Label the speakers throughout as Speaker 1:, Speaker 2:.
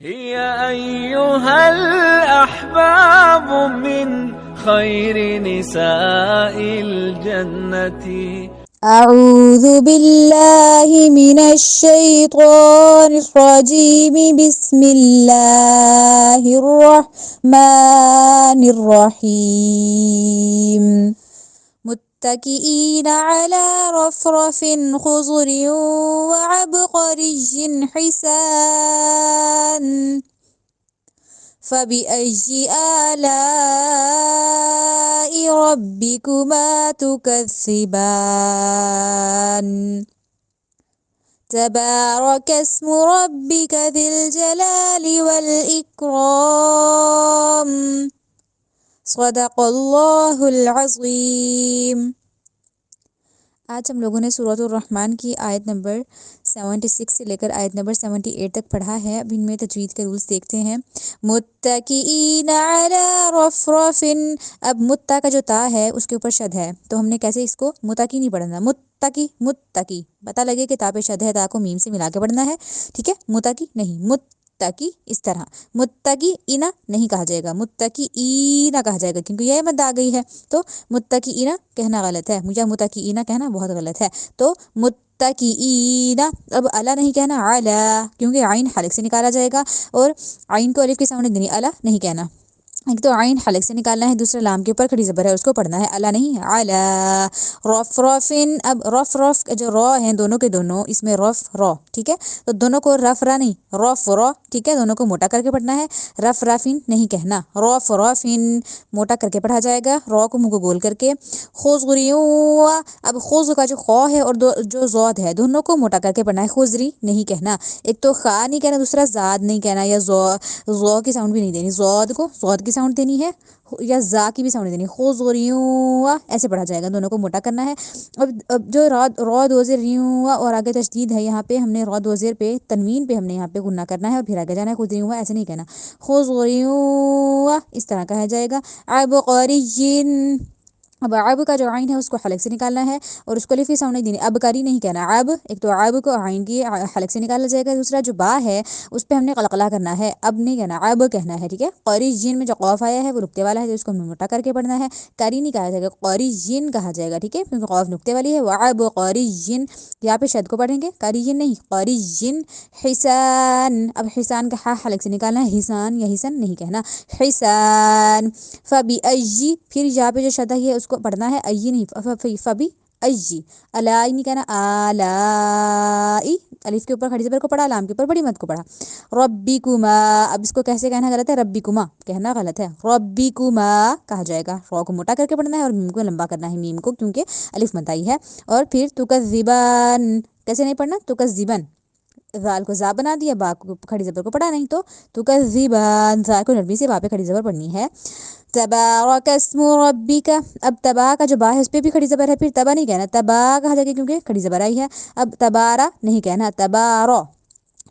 Speaker 1: هي أيها الأحباب من خير نساء الجنة.
Speaker 2: أعوذ بالله من الشيطان الرجيم بسم الله الرحمن الرحيم متكئين على رفرف خضر وعبقري حسان فبأي آلاء ربكما تكذبان تبارك اسم ربك ذي الجلال والإكرام صدق اللہ العظیم۔ آج ہم لوگوں نے سورۃ الرحمن کی آیت نمبر 76 سے لے کر آیت نمبر 78 تک پڑھا ہے۔ اب ان میں تجوید کے رولز دیکھتے ہیں۔ متکئین علی رفرف، اب متا کا جو تا ہے اس کے اوپر شد ہے، تو ہم نے کیسے اس کو متکی نہیں پڑھنا، متکی متکی، پتہ لگے کہ تا پہ شد ہے، تا کو میم سے ملا کے پڑھنا ہے، ٹھیک ہے، متکی نہیں، متکی اس طرح، متکی اینا نہیں کہا جائے گا، متکی اینا کہا جائے گا کیونکہ یہ مد آ گئی ہے، تو متکی اینا کہنا غلط ہے، مجھے متکی اینا کہنا بہت غلط ہے، تو متکئین، اب الا نہیں کہنا، علا، کیونکہ عین حلق سے نکالا جائے گا اور عین کو الف کے سامنے دینی، الا نہیں کہنا، ایک تو عین حلق سے نکالنا ہے، دوسرا لام کے اوپر کھڑی زبر ہے اس کو پڑھنا ہے، الا نہیں، علا رف رفن، اب رف رف جو را ہیں دونوں کے دونوں، اس میں رف را، ٹھیک ہے، تو دونوں کو رف را نہیں، رف را، ٹھیک ہے، دونوں کو موٹا کر کے پڑھنا ہے، رف رافین نہیں کہنا، رف رافین موٹا کر کے پڑھا جائے گا، را کو منہ کو گول کر کے، خضریوں، اب خض کا جو خو ہے اور جو زود ہے دونوں کو موٹا کر کے پڑھنا ہے، خضری نہیں کہنا، ایک تو خا نہیں کہنا، دوسرا زاد نہیں کہنا، یا زو کی ساؤنڈ بھی نہیں دینی، زود کو زود کی ساؤنڈ دینی ہے یا زا کی بھی ساؤنڈ دینی ہے، خضریوں ایسے پڑھا جائے گا، دونوں کو موٹا کرنا ہے۔ اب جو را دو زیر ریوں اور آگے تشدید ہے، یہاں پہ ہم نے را دو زیر پہ تنوین پہ ہم نے یہاں پہ گننا کرنا ہے اور پھر آگے جانا ہے، خضریوں ایسے نہیں کہنا، خضریوں اس طرح کہا جائے گا۔ عبقریین، اب عب کا جو عین ہے اس کو حلق سے نکالنا ہے اور اس کو الف کی ساؤنڈ نہیں دینی، ابکاری نہیں کہنا، عب، ایک تو عب کو عین کی حلق سے نکالا جائے گا، دوسرا جو با ہے اس پہ ہم نے قلقلہ کرنا ہے، اب نہیں کہنا، عب کہنا ہے، ٹھیک ہے۔ قری جین میں جو قوف آیا ہے وہ نقطے والا ہے، جو اس کو ہم نے موٹا کر کے پڑھنا ہے، قری نہیں کہا جائے گا، قری جین کہا جائے گا، ٹھیک ہے، کیونکہ قوف نقطے والی ہے، وعب قری جین، یہاں پہ شد کو پڑھیں گے، قری جین نہیں، قری جین۔ حسان، اب حسان کا حلق سے نکالنا ہے، حسان یا حسن نہیں کہنا، حسان۔ فبأي، پھر یہاں پہ جو شدہ ہے اس کو پڑھنا ہے، ای نہیں، فبی ای، الائی نہیں کہنا، آلائی، الف کے اوپر کھڑی زبر کو پڑھا، لام کے اوپر بڑی مد کو پڑھا، ربکما، اب اس کو کیسے کہنا غلط ہے، ربکما کہنا غلط ہے، ربکما کہا جائے گا، را کو موٹا کر کے پڑھنا ہے اور میم کو لمبا کرنا ہے، میم کو کیونکہ الف مد آئی ہے، اور پھر تکذبان، کیسے نہیں پڑھنا، تکذبن، ذال کو زا بنا دیا، با کو کھڑی زبر کو پڑھا نہیں، تو تکذبان، ذال کو نرمی سے با پہ کھڑی زبر پڑھنی ہے۔ تبارک اسم ربک، اب تبا کا جو با ہے اس پہ بھی کھڑی زبر ہے، پھر تبا نہیں کہنا، تبا کہا جائے گا کیونکہ کھڑی زبر آئی ہے، اب تبارا نہیں کہنا، تبارو،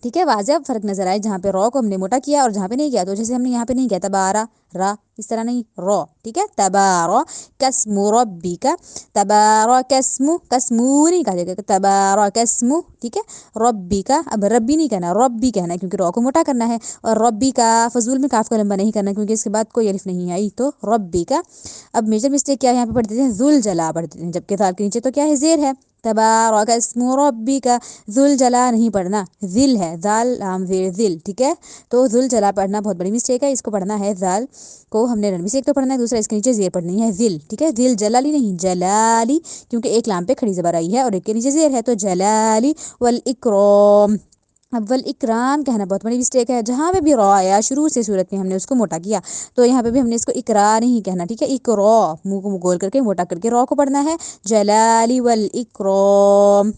Speaker 2: ٹھیک ہے، واضح فرق نظر آئے، جہاں پہ رو کو ہم نے موٹا کیا اور جہاں پہ نہیں کیا، تو جیسے ہم نے یہاں پہ نہیں کیا تبارا را، اس طرح نہیں، رو، ٹھیک ہے، تبارو کسم ربک، تبارک اسم، کسمو نہیں کہا جائے گا، تبارک اسم، ٹھیک ہے، ربی کا، اب ربی نہیں کہنا، ربی کہنا ہے کیونکہ رو کو موٹا کرنا ہے، اور ربی کا فضول میں کاف کو لمبا نہیں کرنا کیونکہ اس کے بعد کوئی الف نہیں آئی، تو ربی کا۔ اب میجر مسٹیک کیا ہے، یہاں پہ پڑھ دیتے ہیں ذل جلا پڑھ دیتے ہیں، جبکہ ذال کے نیچے تو کیا ہے، زیر ہے، تبارک اسم ربک، ذل جلا نہیں پڑھنا، ذل ہے، ذال لام زیر ذل، ٹھیک ہے، تو ذل جلا پڑھنا بہت بڑی مسٹیک ہے، اس کو پڑھنا ہے، ذال کو ہم نے نرمی سے ایک تو پڑھنا ہے، دوسرا اس کے نیچے زیر پڑھنی ہے، ذل، ٹھیک ہے، ذل جلالی نہیں، جلالی، کیونکہ ایک لام پہ کھڑی زبر آئی ہے اور ایک کے نیچے زیر ہے، تو جلالی والاکرام۔ اب والاکرام کہنا بہت بڑی مسٹیک ہے، جہاں پہ بھی را آیا شروع سے صورت میں ہم نے اس کو موٹا کیا، تو یہاں پہ بھی ہم نے اس کو اقرا نہیں کہنا، ٹھیک ہے، اقرا، منہ کو گول کر کے موٹا کر کے را کو پڑھنا ہے، جلالی والاکرام۔